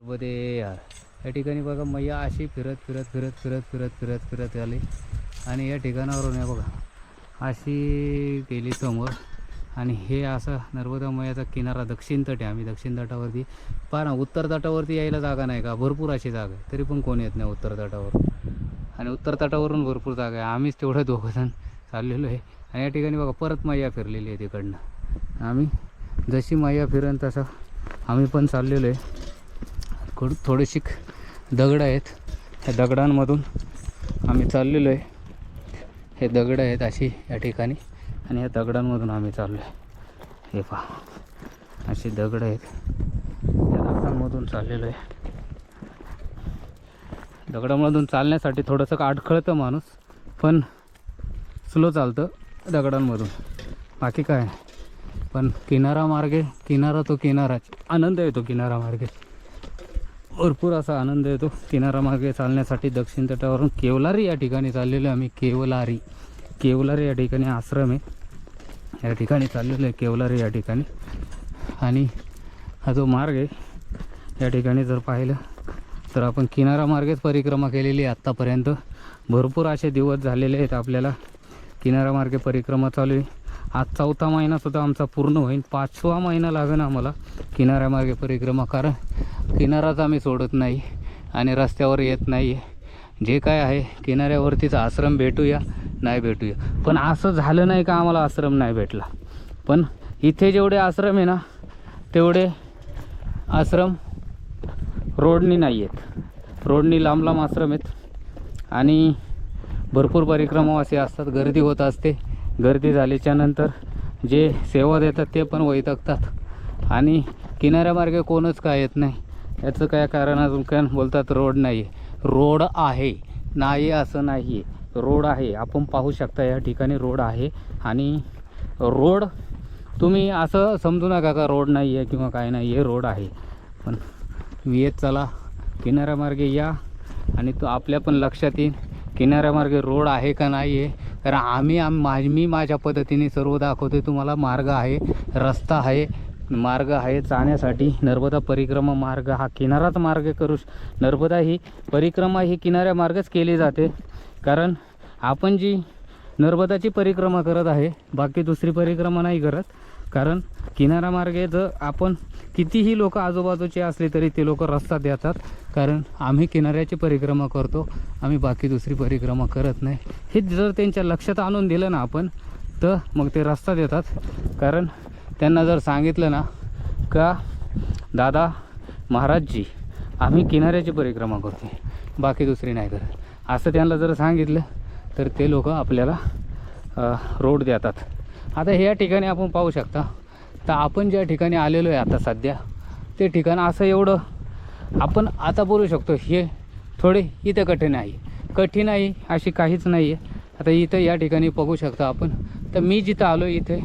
मध्ये यार या ठिकाणी बघा मैया अशी फिरत फिरत फिरत फिरत फिरत फिरत फिरत आली आणि या ठिकाणावरून आहे बघा अशी गेली समोर. आणि हे असा नर्मदा मैयाचा किनारा दक्षिण तट आहे. आम्ही दक्षिण तटावरती पहा ना, उत्तर तटावरती यायला जागा नाही का, भरपूर अशी जागा आहे, तरी पण कोण येत नाही उत्तर तटावर. आणि उत्तर तटावरून भरपूर जागा आहे, आम्हीच तेवढं दोघंजण चाललेलो आहे. आणि या ठिकाणी बघा परत मैया फिरलेली आहे तिकडनं. आम्ही जशी मैया फिरण तसं आम्ही पण चाललेलो आहे. थोडेशी दगड आहेत, ह्या दगडांमधून आम्ही चाललेलो आहे. हे दगड आहेत अशी या ठिकाणी आणि ह्या दगडांमधून आम्ही चाललो आहे. हे पहा अशी दगड आहेत, या दगडांमधून चाललेलो आहे. दगडामधून चालण्यासाठी थोडंसं अडखळतं माणूस, पण स्लो चालतं दगडांमधून, बाकी काय नाही. पण किनारा मार्गे किनारा तो किनाराच आनंद येतो. किनारा मार्गे भरपूर असा आनंद येतो किनारा मार्गे चालण्यासाठी. दक्षिण तटावरून केवलारी या ठिकाणी चाललेलो आहे आम्ही. केवलारी या ठिकाणी आश्रम आहे, या ठिकाणी चाललेलो आहे केवलारी या ठिकाणी. आणि हा जो मार्ग आहे या ठिकाणी जर पाहिलं तर आपण किनारा मार्गेच परिक्रमा केलेली आहे आत्तापर्यंत. भरपूर असे दिवस झालेले आहेत आपल्याला किनारा मार्गे परिक्रमा चालू आहे. आज 4था महिनासुद्धा आमचा पूर्ण होईल, 5वा महिना लागेल आम्हाला किनाऱ्यामार्गे परिक्रमा. कारण किनाराच आम्ही सोडत नाही आणि रस्त्यावर येत नाही आहे. जे काय आहे किनाऱ्यावरतीच आश्रम भेटूया नाही भेटूया. पण असं झालं नाही का आम्हाला आश्रम नाही भेटला. पण इथे जेवढे आश्रम आहे ना तेवढे आश्रम रोडनी नाही आहेत. रोडनी लांब लांब आश्रम आहेत आणि भरपूर परिक्रमावासी असतात. गर्दी होत असते. गर्दी झाल्याच्यानंतर जे सेवा देतात ते पण वैतागतात आणि किनाऱ्यामार्गे कोणच काय येत नाही. याचं काय कारण अजून काय बोलतात रोड नाही आहे. रोड आहे, नाही असं नाही आहे, रोड आहे. आपण पाहू शकता या ठिकाणी रोड आहे. आणि रोड तुम्ही असं समजू नका का रोड नाही आहे किंवा काय नाही आहे, रोड आहे. पण येत चला किनाऱ्यामार्गे या आणि तो आपल्या पण लक्षात येईल किनाऱ्यामार्गे रोड आहे का नाही आहे. कारण मी माझ्या पद्धतीने सर्व दाखवते तुम्हाला. मार्ग आहे, रस्ता आहे, मार्ग आहे जाण्यासाठी. नर्मदा परिक्रमा मार्ग हा किनाराच मार्ग नर्मदा ही परिक्रमा ही किनाऱ्यामार्गच केली जाते. कारण आपण जी नर्मदाची परिक्रमा करत आहे, बाकी दुसरी परिक्रमा नाही करत. कारण किनाऱ्यामार्गे जर आपण कितीही लोक आजूबाजूचे असले तरी ते लोक रस्ता देतात. कारण आम्ही किनाऱ्याची परिक्रमा करतो, आम्ही बाकी दुसरी परिक्रमा करत नाही. हे जर त्यांच्या लक्षात आणून दिलं ना आपण तर मग ते रस्ता देतात. कारण त्यांना जर सांगितलं ना का दादा महाराजजी आम्ही किनाऱ्याची परिक्रमा करतो, बाकी दुसरी नाही करत, असं त्यांना जर सांगितलं तर ते लोक आपल्याला रोड देतात. आता ह्या ठिकाणी आपण पाहू शकता. तर आपण ज्या ठिकाणी आलेलो आहे आता सध्या ते ठिकाण असं एवढं आपण आता बोलू शकतो हे थोडे इथं कठीण आहे अशी काहीच नाही आहे. आता इथं या ठिकाणी बघू शकता आपण. तर मी जिथं आलो इथे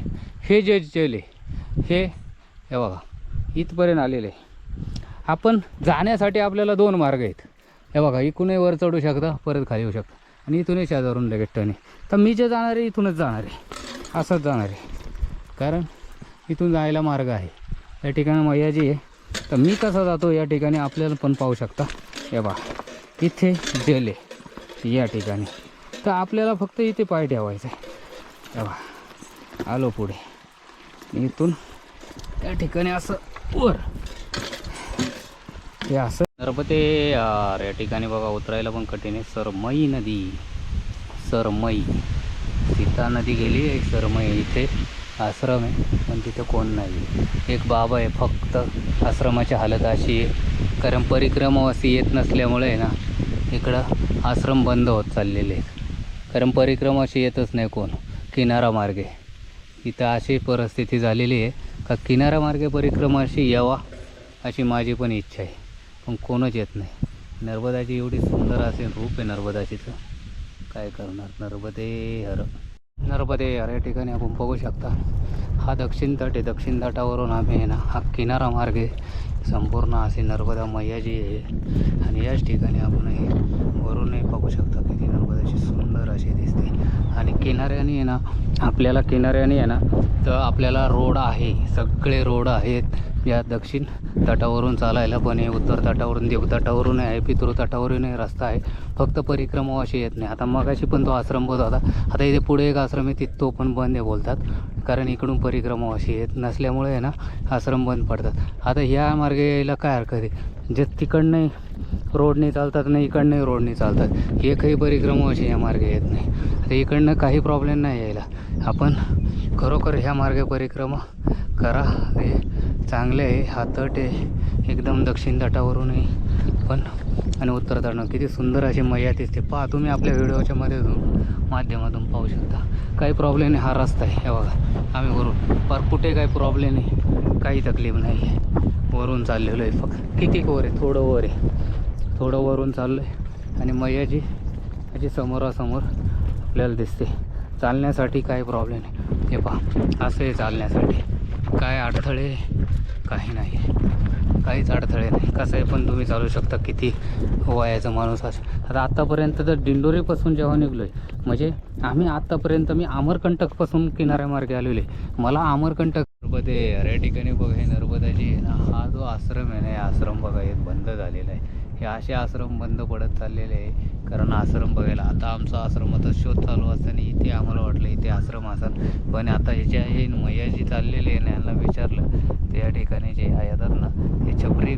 हे जे जेल आहे हे बघा इथपर्यंत आलेले आहे. आपण जाण्यासाठी आपल्याला 2 मार्ग आहेत. हे बघा इथूनही वर चढू शकता, परत खाली येऊ शकता आणि इथूनही शेजारून लगेच टर्न. तर मी जे जाणार आहे इथूनच जाणार आहे, असंच जाणार आहे. कारण इथून जायला मार्ग आहे. या ठिकाणी मैयाजी आहे. तर मी कसा जातो या ठिकाणी आपल्याला पण पाहू शकता. हे बघा इथे जेल आहे या ठिकाणी. तर आपल्याला फक्त इथे पाय ठेवायचा आहे. हे बघा आलो पुढे. इथून या ठिकाणी असं वर हे असं नर्मदे यार या ठिकाणी बघा उतरायला पण कठीण आहे. सरमई नदी, सरमई सीता नदी गेली आहे. सरमई इथे आश्रम आहे पण तिथे कोण नाही. एक बाबा आहे फक्त. आश्रमाची हालत अशी आहे कारण परिक्रमावासी येत नसल्यामुळे आहे ना इकडं आश्रम बंद होत चाललेले आहेत. कारण परिक्रमाशी येतच नाही कोण किनारा मार्गे. इथं अशी परिस्थिती झालेली आहे का किनारा मार्गे परिक्रमाशी यावा अशी माझी पण इच्छा आहे, पण कोणच येत नाही. नर्मदाची एवढी सुंदर असे रूप आहे नर्मदाचीचं, काय करणार. नर्मदे हर या ठिकाणी आपण बघू शकता. हा दक्षिण तट आहे. दक्षिण तटावरून आम्ही आहे ना हा किनारा मार्गे संपूर्ण अशी नर्मदा मैयाजी आहे. आणि याच ठिकाणी आपण हे वरूनही बघू शकता किती नर्मदाची सुंदर अशी दिसते. आणि किनाऱ्याने आहे ना आपल्याला तर आपल्याला रोड आहे, सगळे रोड आहेत. या दक्षिण तटावरून चालायला पण आहे, उत्तर तटावरून देव तटावरून आहे, पितृ तटावरूनही रस्ता आहे. फक्त परिक्रमा अशी येत नाही. आता मगाशी पण तो आश्रम बंद होता. आता इथे पुढे एक आश्रम आहे, तो पण बंद आहे बोलतात, कारण इकडून परिक्रमा अशी येत नसल्यामुळे आहे ना आश्रम बंद पडतात. आता ह्या मार्गे यायला काय हरकत आहे, जे तिकडनं रोडने चालतात नाही, इकडनंही रोडने चालतात. एकही परिक्रमा अशी या मार्गे येत नाही. आता इकडनं काही प्रॉब्लेम नाही यायला. आपण खरोखर ह्या मार्गे परिक्रमा करा, हे चांगले आहे. हा तट आहे एकदम दक्षिण तटावरूनही पण, आणि उत्तर तटानं किती सुंदर अशी मैया दिसते. पहा तुम्ही आपल्या व्हिडिओच्या माध्यमातून पाहू शकता. काही प्रॉब्लेम नाही. हा रस्ता आहे, हे बघा आम्ही वरून पर कुठे काही प्रॉब्लेम नाही, काही तकलीफ नाही आहे. वरून चाललेलो आहे, फक्त किती वर आहे, थोडं वर आहे, थोडं वरून चाललो आहे. आणि मैयाजी अशी समोरासमोर आपल्याला दिसते. चालण्यासाठी काही प्रॉब्लेम नाही. हे पहा असं आहे चालण्यासाठी, काय अडथळे काही नाही, काहीच अडथळे नाही. कसं आहे पण तुम्ही चालू शकता, किती वयाचा माणूस असेल. आता आत्तापर्यंत तर दिंडोरीपासून जेव्हा निघलो आहे, म्हणजे आम्ही आत्तापर्यंत मी अमरकंटकपासून किनाऱ्यामार्गे आलेलो आहे. मला अमरकंटक नर्मदे या ठिकाणी बघा, हे नर्मदाजी आहे ना, हा जो आश्रम आहे ना, हे आश्रम बघा हे बंद झालेला आहे. हे असे आश्रम बंद पडत चाललेले आहे, कारण आश्रम बघायला. आता आमचा आश्रमाचा शोध चालू असताना इथे आम्हाला वाटलं इथे आश्रम असेल, पण आता ह्याच्या हे मैयाजी चाललेले आहे ना, यांना विचारलं तर या ठिकाणी जे येतात ना, ते छपरी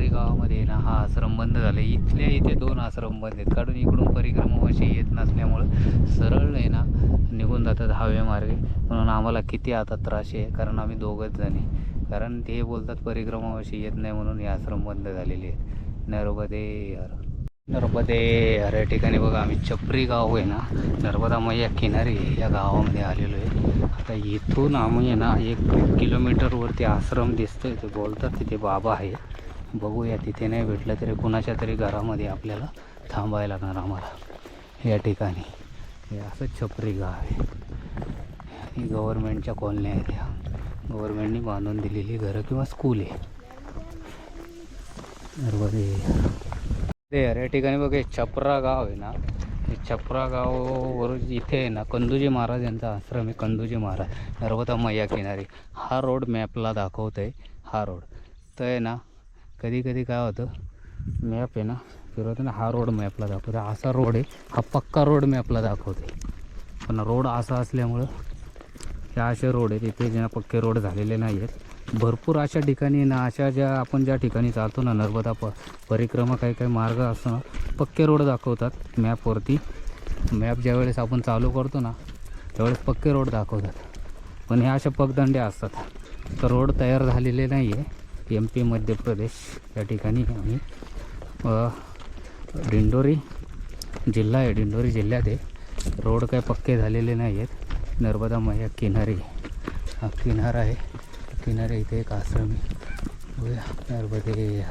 गावामध्ये ना हा आश्रम बंद झाला. इथल्या इथे 2 आश्रम बंद आहेत, कारण इकडून परिक्रमा अशी येत नसल्यामुळं सरळ आहे ना निघून जातात हवेमार्गे. म्हणून आम्हाला किती आता त्रास आहे, कारण आम्ही 2घच जणी, कारण ते बोलतात परिक्रमा अशी येत नाही म्हणून हे आश्रम बंद झालेले आहेत. नर्मदे या ठिकाणी बघा, आम्ही छपरी गाव आहे ना, नर्मदा मैया किनारी या गावामध्ये आलेलो आहे. आता इथून आम्ही आहे ना 1 किलोमीटरवरती आश्रम दिसतोय, ते बोलतात तिथे बाबा आहे. बघूया, तिथे नाही भेटलं तरी कुणाच्या तरी घरामध्ये आपल्याला थांबायला लागणार आम्हाला या ठिकाणी. हे असं छपरी गाव आहे. ही गव्हर्नमेंटच्या कॉलन्या आहेत, ह्या गव्हर्नमेंटनी बांधून दिलेली घरं किंवा स्कूल आहे. या ठिकाणी बघा, छपरा गाव आहे ना, हे छपरा गावावर इथे आहे ना कंदूजी महाराज यांचा आश्रम आहे. कंदूजी महाराज नर्मदा मैया किनारी. हा रोड मॅपला दाखवत आहे, हा रोड तर आहे ना, कधी कधी काय होतं मॅप आहे ना फिरवतो ना, हा रोड मॅपला दाखवतो, असा रोड आहे, हा पक्का रोड मॅपला दाखवते. पण रोड असा असल्यामुळं हे असे रोड आहेत, इथे ज्या पक्के रोड झालेले नाही आहेत. भरपूर अशा ठिकाणी ना, अशा आपण ज्या ठिकाणी चालतो ना, नर्मदा परिक्रमा काही मार्ग असतो, पक्के रोड दाखवतात मॅपवरती. मॅप ज्यावेळेस आपण चालू करतो ना, त्यावेळेस पक्के रोड दाखवतात, पण ह्या अशा पगदंडे असतात. तर रोड तयार झालेले नाही आहे. MP मध्य प्रदेश या ठिकाणी आम्ही दिंडोरी जिल्हा आहे, दिंडोरी जिल्ह्यात आहे. रोड काही पक्के झालेले नाही आहेत. नर्मदा मैया किनारी, हा किनारा आहे, किनारे इथे एक आश्रम आहे. नर्मदे.